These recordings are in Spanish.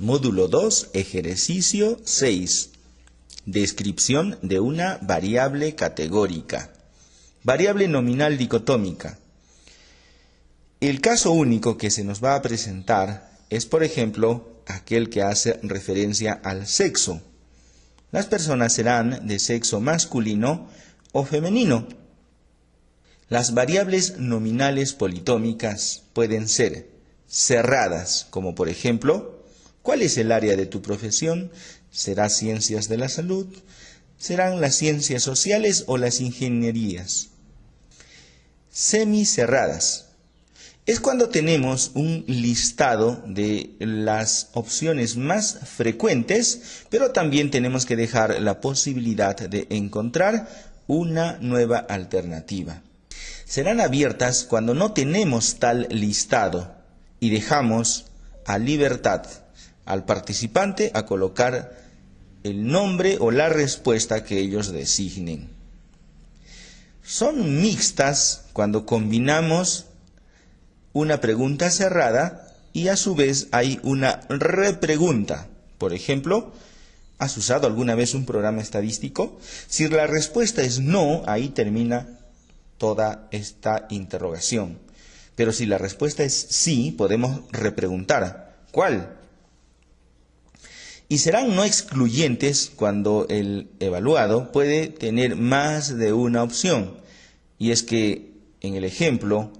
Módulo 2, ejercicio 6. Descripción de una variable categórica. Variable nominal dicotómica. El caso único que se nos va a presentar es, por ejemplo, aquel que hace referencia al sexo. Las personas serán de sexo masculino o femenino. Las variables nominales politómicas pueden ser cerradas, como por ejemplo, ¿cuál es el área de tu profesión? ¿Será ciencias de la salud? ¿Serán las ciencias sociales o las ingenierías? Semicerradas. Es cuando tenemos un listado de las opciones más frecuentes, pero también tenemos que dejar la posibilidad de encontrar una nueva alternativa. Serán abiertas cuando no tenemos tal listado y dejamos a libertad al participante a colocar el nombre o la respuesta que ellos designen. Son mixtas cuando combinamos una pregunta cerrada y a su vez hay una repregunta. Por ejemplo, ¿has usado alguna vez un programa estadístico? Si la respuesta es no, ahí termina toda esta interrogación. Pero si la respuesta es sí, podemos repreguntar. ¿Cuál? Y serán no excluyentes cuando el evaluado puede tener más de una opción. Y es que, en el ejemplo,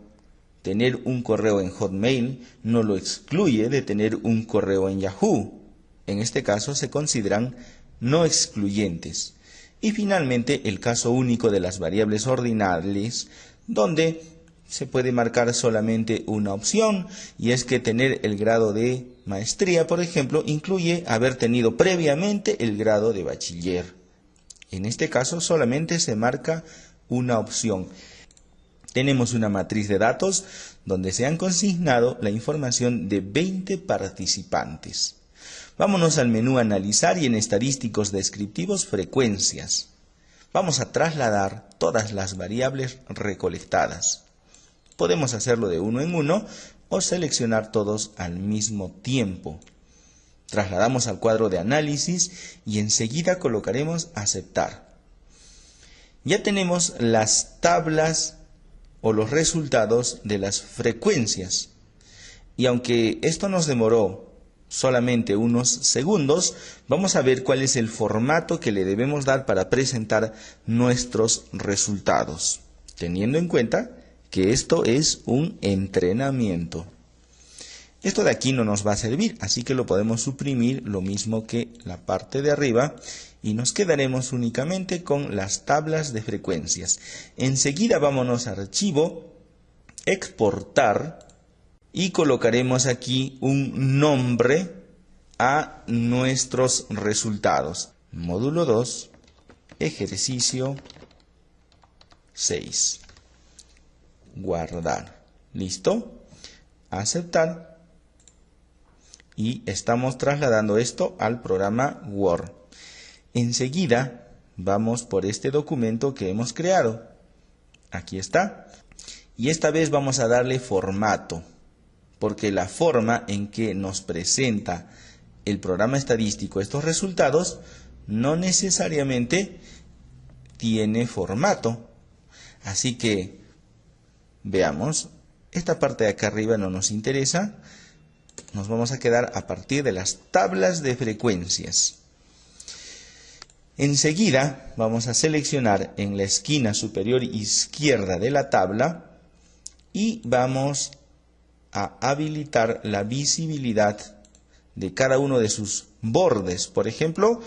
tener un correo en Hotmail no lo excluye de tener un correo en Yahoo. En este caso se consideran no excluyentes. Y finalmente el caso único de las variables ordinales, donde se puede marcar solamente una opción, y es que tener el grado de maestría, por ejemplo, incluye haber tenido previamente el grado de bachiller. En este caso solamente se marca una opción. Tenemos una matriz de datos donde se han consignado la información de 20 participantes. Vámonos al menú Analizar y en Estadísticos Descriptivos Frecuencias. Vamos a trasladar todas las variables recolectadas. Podemos hacerlo de uno en uno o seleccionar todos al mismo tiempo. Trasladamos al cuadro de análisis y enseguida colocaremos Aceptar. Ya tenemos las tablas o los resultados de las frecuencias. Y aunque esto nos demoró solamente unos segundos, vamos a ver cuál es el formato que le debemos dar para presentar nuestros resultados, teniendo en cuenta que esto es un entrenamiento. Esto de aquí no nos va a servir, así que lo podemos suprimir, lo mismo que la parte de arriba, y nos quedaremos únicamente con las tablas de frecuencias. Enseguida vámonos a Archivo, Exportar, y colocaremos aquí un nombre a nuestros resultados. Módulo 2, ejercicio 6. Guardar. ¿Listo? Aceptar. Y estamos trasladando esto al programa Word. Enseguida vamos por este documento que hemos creado. Aquí está. Y esta vez vamos a darle formato, porque la forma en que nos presenta el programa estadístico estos resultados no necesariamente tiene formato. Así que veamos, esta parte de acá arriba no nos interesa, nos vamos a quedar a partir de las tablas de frecuencias. Enseguida vamos a seleccionar en la esquina superior izquierda de la tabla y vamos a habilitar la visibilidad de cada uno de sus bordes, por ejemplo,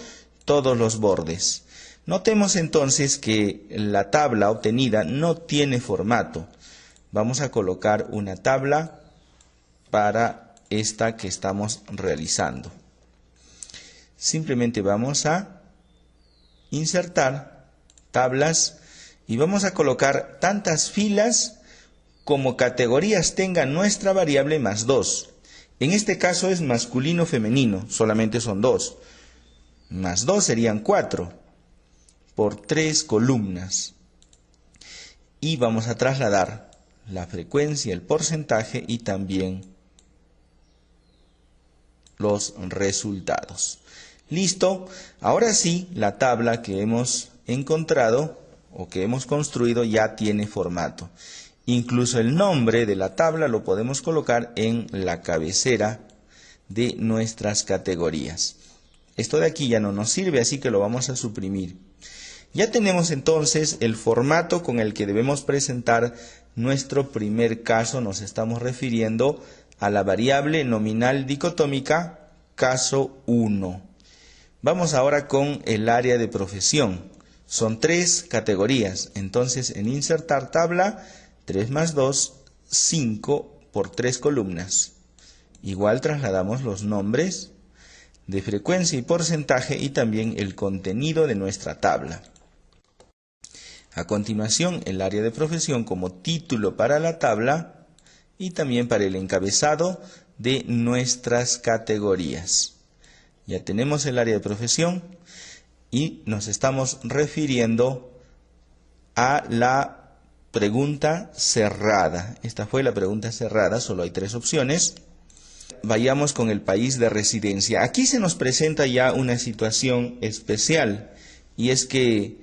todos los bordes. Notemos entonces que la tabla obtenida no tiene formato. Vamos a colocar una tabla para esta que estamos realizando. Simplemente vamos a insertar tablas y vamos a colocar tantas filas como categorías tenga nuestra variable más 2. En este caso es masculino femenino, solamente son 2. Más 2 serían 4 por 3 columnas. Y vamos a trasladar la frecuencia, el porcentaje y también los resultados. Listo, ahora sí, la tabla que hemos encontrado o que hemos construido ya tiene formato. Incluso el nombre de la tabla lo podemos colocar en la cabecera de nuestras categorías. Esto de aquí ya no nos sirve, así que lo vamos a suprimir. Ya tenemos entonces el formato con el que debemos presentar nuestro primer caso. Nos estamos refiriendo a la variable nominal dicotómica caso 1. Vamos ahora con el área de profesión. Son 3 categorías. Entonces en insertar tabla, 3 más 2, 5 por 3 columnas. Igual trasladamos los nombres de frecuencia y porcentaje y también el contenido de nuestra tabla. A continuación, el área de profesión como título para la tabla y también para el encabezado de nuestras categorías. Ya tenemos el área de profesión y nos estamos refiriendo a la pregunta cerrada. Esta fue la pregunta cerrada, solo hay 3 opciones. Vayamos con el país de residencia. Aquí se nos presenta ya una situación especial y es que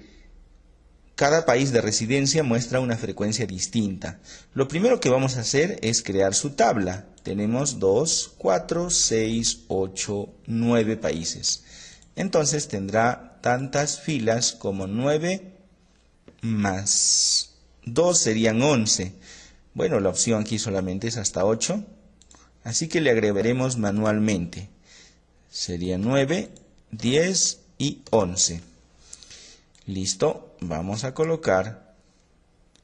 cada país de residencia muestra una frecuencia distinta. Lo primero que vamos a hacer es crear su tabla. Tenemos 2, 4, 6, 8, 9 países. Entonces tendrá tantas filas como 9 más 2 serían 11. Bueno, la opción aquí solamente es hasta 8. Así que le agregaremos manualmente. Sería 9, 10 y 11. Listo, vamos a colocar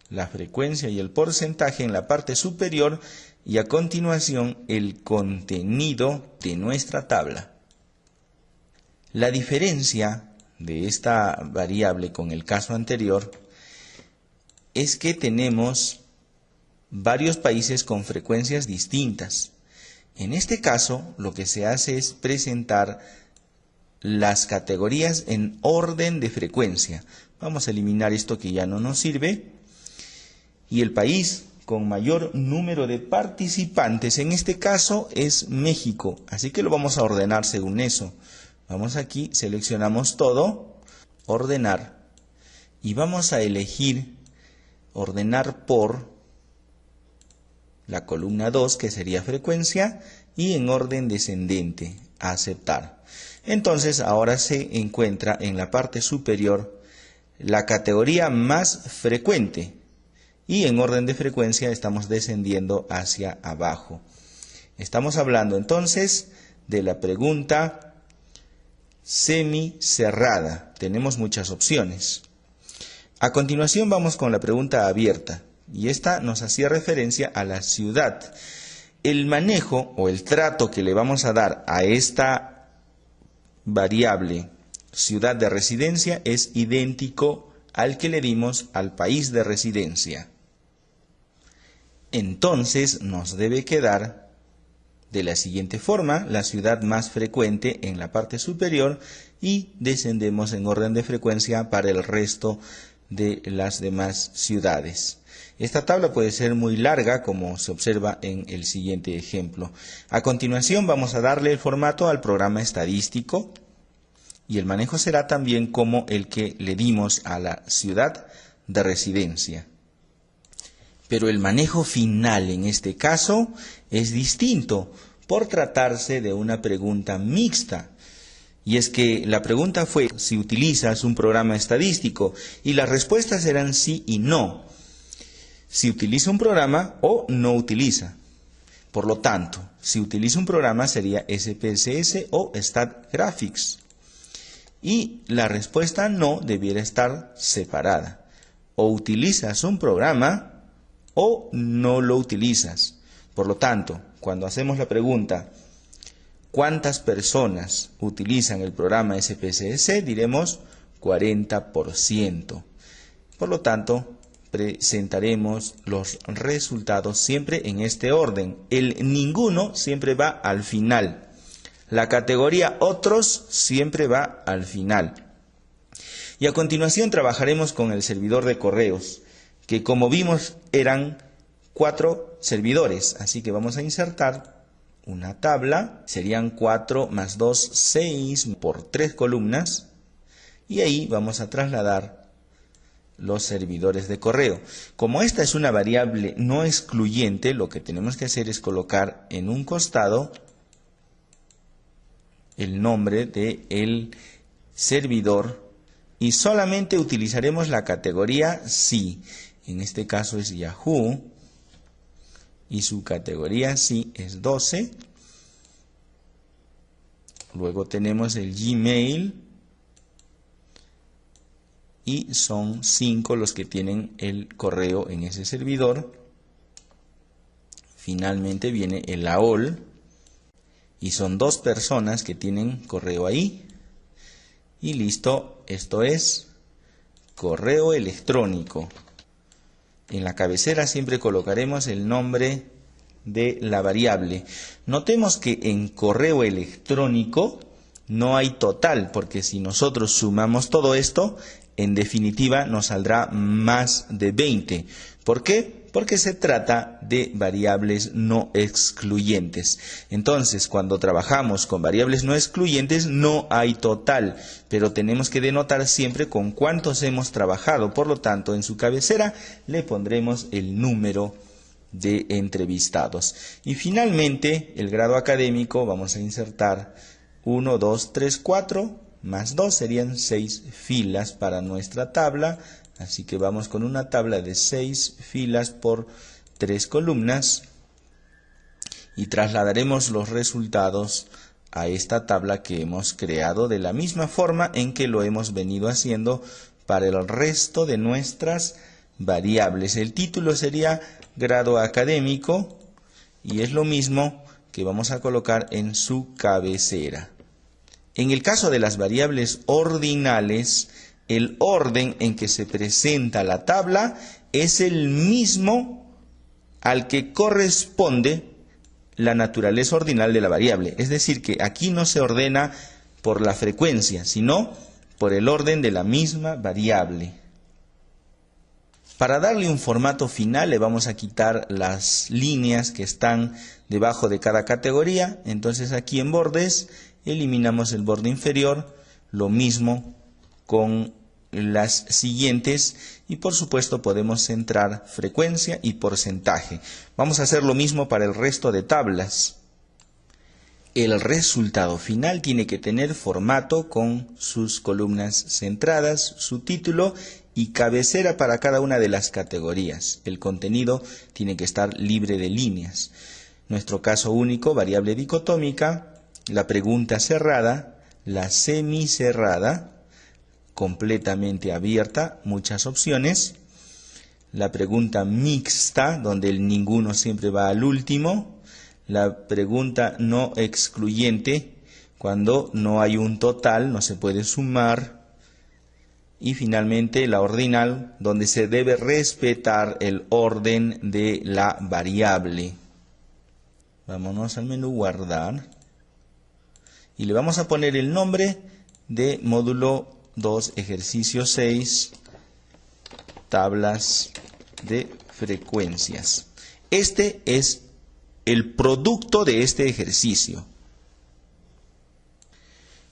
la frecuencia y el porcentaje en la parte superior y a continuación el contenido de nuestra tabla. La diferencia de esta variable con el caso anterior es que tenemos varios países con frecuencias distintas. En este caso, lo que se hace es presentar las categorías en orden de frecuencia. Vamos a eliminar esto que ya no nos sirve. Y el país con mayor número de participantes, en este caso, es México. Así que lo vamos a ordenar según eso. Vamos aquí, seleccionamos todo, ordenar. Y vamos a elegir ordenar por la columna 2, que sería frecuencia, y en orden descendente, aceptar. Entonces ahora se encuentra en la parte superior la categoría más frecuente y en orden de frecuencia estamos descendiendo hacia abajo. Estamos hablando entonces de la pregunta semicerrada. Tenemos muchas opciones. A continuación vamos con la pregunta abierta. Y esta nos hacía referencia a la ciudad. El manejo o el trato que le vamos a dar a esta variable ciudad de residencia es idéntico al que le dimos al país de residencia. Entonces nos debe quedar de la siguiente forma: la ciudad más frecuente en la parte superior y descendemos en orden de frecuencia para el resto de las demás ciudades. Esta tabla puede ser muy larga, como se observa en el siguiente ejemplo. A continuación vamos a darle el formato al programa estadístico y el manejo será también como el que le dimos a la ciudad de residencia. Pero el manejo final en este caso es distinto por tratarse de una pregunta mixta. Y es que la pregunta fue si utilizas un programa estadístico y las respuestas eran sí y no. Si utiliza un programa o no utiliza. Por lo tanto, si utiliza un programa sería SPSS o StatGraphics. Y la respuesta no debiera estar separada. O utilizas un programa o no lo utilizas. Por lo tanto, cuando hacemos la pregunta ¿cuántas personas utilizan el programa SPSS? Diremos 40%. Por lo tanto, presentaremos los resultados siempre en este orden. El ninguno siempre va al final. La categoría otros siempre va al final. Y a continuación trabajaremos con el servidor de correos, que como vimos eran 4 servidores. Así que vamos a insertar una tabla, serían 4 más 2, 6 por 3 columnas, y ahí vamos a trasladar los servidores de correo. Como esta es una variable no excluyente, lo que tenemos que hacer es colocar en un costado el nombre del servidor y solamente utilizaremos la categoría sí. En este caso es Yahoo y su categoría sí es 12. Luego tenemos el Gmail y son 5 los que tienen el correo en ese servidor. Finalmente viene el AOL y son 2 personas que tienen correo ahí. Y listo, esto es correo electrónico. En la cabecera siempre colocaremos el nombre de la variable. Notemos que en correo electrónico no hay total, porque si nosotros sumamos todo esto, en definitiva nos saldrá más de 20. ¿Por qué? Porque se trata de variables no excluyentes. Entonces, cuando trabajamos con variables no excluyentes, no hay total, pero tenemos que denotar siempre con cuántos hemos trabajado. Por lo tanto, en su cabecera le pondremos el número de entrevistados. Y finalmente, el grado académico, vamos a insertar 1, 2, 3, 4, más 2 serían 6 filas para nuestra tabla. Así que vamos con una tabla de 6 filas por 3 columnas y trasladaremos los resultados a esta tabla que hemos creado de la misma forma en que lo hemos venido haciendo para el resto de nuestras variables. El título sería grado académico y es lo mismo que vamos a colocar en su cabecera. En el caso de las variables ordinales, el orden en que se presenta la tabla es el mismo al que corresponde la naturaleza ordinal de la variable. Es decir, que aquí no se ordena por la frecuencia, sino por el orden de la misma variable. Para darle un formato final le vamos a quitar las líneas que están debajo de cada categoría. Entonces aquí en bordes eliminamos el borde inferior, lo mismo con las siguientes y por supuesto podemos centrar frecuencia y porcentaje. Vamos a hacer lo mismo para el resto de tablas. El resultado final tiene que tener formato con sus columnas centradas, su título y cabecera para cada una de las categorías. El contenido tiene que estar libre de líneas. Nuestro caso único, variable dicotómica, la pregunta cerrada, la semicerrada, completamente abierta, muchas opciones, la pregunta mixta, donde el ninguno siempre va al último, la pregunta no excluyente, cuando no hay un total, no se puede sumar, y finalmente la ordinal, donde se debe respetar el orden de la variable. Vámonos al menú guardar, y le vamos a poner el nombre de módulo 2, ejercicio 6, tablas de frecuencias. Este es el producto de este ejercicio.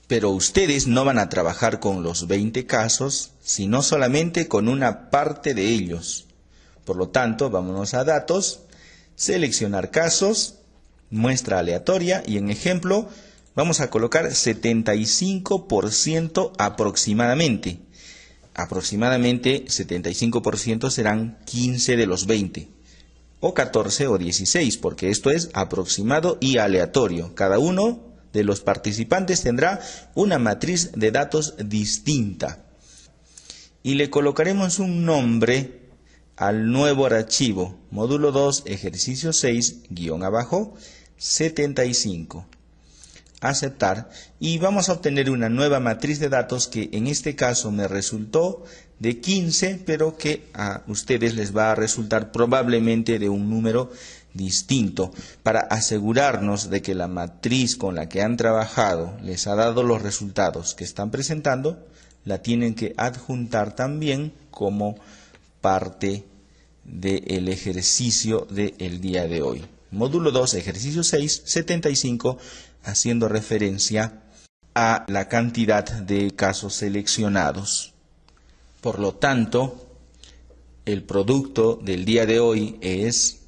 Pero ustedes no van a trabajar con los 20 casos, sino solamente con una parte de ellos. Por lo tanto, vámonos a datos, seleccionar casos, muestra aleatoria y en ejemplo vamos a colocar 75% aproximadamente. Aproximadamente 75% serán 15 de los 20. O 14 o 16, porque esto es aproximado y aleatorio. Cada uno de los participantes tendrá una matriz de datos distinta. Y le colocaremos un nombre al nuevo archivo. Módulo 2, ejercicio 6, guión abajo, 75. Aceptar y vamos a obtener una nueva matriz de datos que en este caso me resultó de 15, pero que a ustedes les va a resultar probablemente de un número distinto. Para asegurarnos de que la matriz con la que han trabajado les ha dado los resultados que están presentando, la tienen que adjuntar también como parte del ejercicio del día de hoy. Módulo 2, ejercicio 6, 75, haciendo referencia a la cantidad de casos seleccionados. Por lo tanto, el producto del día de hoy es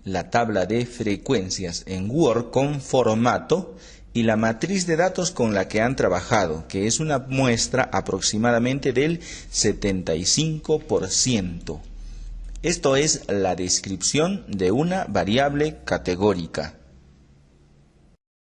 la tabla de frecuencias en Word con formato y la matriz de datos con la que han trabajado, que es una muestra aproximadamente del 75%. Esto es la descripción de una variable categórica.